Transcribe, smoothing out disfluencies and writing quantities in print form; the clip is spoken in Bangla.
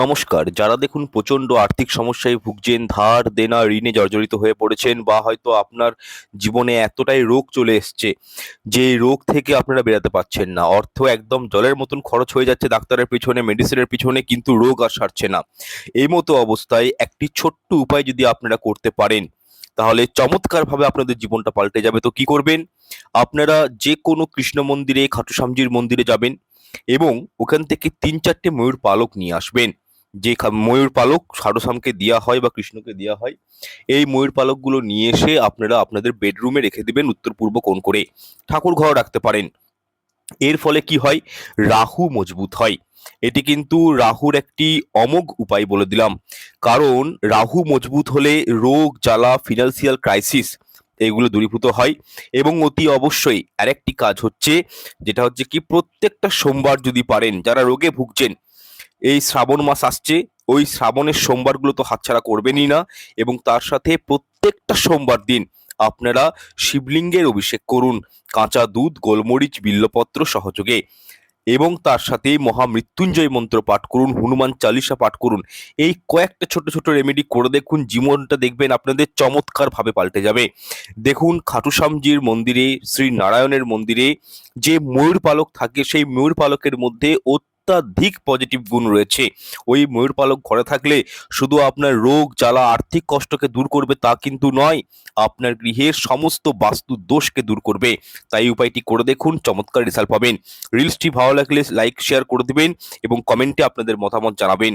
নমস্কার। যারা দেখুন প্রচণ্ড আর্থিক সমস্যায় ভুগছেন, ধার দেনা ঋণে জর্জরিত হয়ে পড়েছেন বা হয়তো আপনার জীবনে এতটাই রোগ চলে এসছে, যে রোগ থেকে আপনারা বেরোতে পারছেন না। অর্থ একদম জলের মতন খরচ হয়ে যাচ্ছে ডাক্তারের পিছনে, মেডিসিনের পিছনে, কিন্তু রোগ আর সারছে না। এই মতো অবস্থায় একটি ছোট্ট উপায় যদি আপনারা করতে পারেন, তাহলে চমৎকারভাবে আপনাদের জীবনটা পাল্টে যাবে। তো কি করবেন? আপনারা যেকোনো কৃষ্ণ মন্দিরে, খাটু শ্যামজির মন্দিরে যাবেন এবং ওখান থেকে ৩-৪ টে ময়ূর পালক নিয়ে আসবেন। যে ময়ূর পালক সারসামকে দেওয়া হয় বা কৃষ্ণকে দেওয়া হয়, এই ময়ূর পালকগুলো নিয়ে এসে আপনারা আপনাদের বেডরুমে রেখে দিবেন উত্তর পূর্ব কোণ করে। ঠাকুর ঘরেও রাখতে পারেন। এর ফলে কি হয়? রাহু মজবুত হয়। এটি কিন্তু রাহুর একটি অমোঘ উপায় বলে দিলাম। কারণ রাহু মজবুত হলে রোগ জ্বালা, ফিনান্সিয়াল ক্রাইসিস এগুলো দূরীভূত হয়। এবং অতি অবশ্যই আরেকটি কাজ হচ্ছে, যেটা হচ্ছে কি, প্রত্যেকটা সোমবার যদি পারেন, যারা রোগে ভুগছেন, এই শ্রাবণ মাস আসছে, ওই শ্রাবণের সোমবারগুলো তো হাতছাড়া করবেনই না। এবং তার সাথে প্রত্যেকটা সোমবার দিন আপনারা শিবলিঙ্গের অভিষেক করুন, কাঁচা দুধ, গোলমরিচ, বিল্লপত্র সহযোগে। এবং তার সাথে মহামৃত্যুঞ্জয় মন্ত্র পাঠ করুন, হনুমান চালিসা পাঠ করুন। এই কয়েকটা ছোট ছোট রেমেডি করে দেখুন, জীবনটা দেখবেন আপনাদের চমৎকার ভাবে পাল্টে যাবে। দেখুন, খাটু শ্যামজির মন্দিরে, শ্রী নারায়ণের মন্দিরে যে ময়ূর পালক থাকে, সেই ময়ূর পালকের মধ্যে অত্যাধিক পজিটিভ গুণ রয়েছে। ওই ময়ূর পালক ঘরে থাকলে শুধু আপনার রোগ জ্বালা, আর্থিক কষ্টকে দূর করবে তা কিন্তু নয়, আপনার গৃহের সমস্ত বাস্তু দোষকে দূর করবে। তাই উপায়টি করে দেখুন, চমৎকার রেজাল্ট পাবেন। রিলসটি ভালো লাগলে লাইক শেয়ার করে দিবেন এবং কমেন্টে আপনাদের মতামত জানাবেন।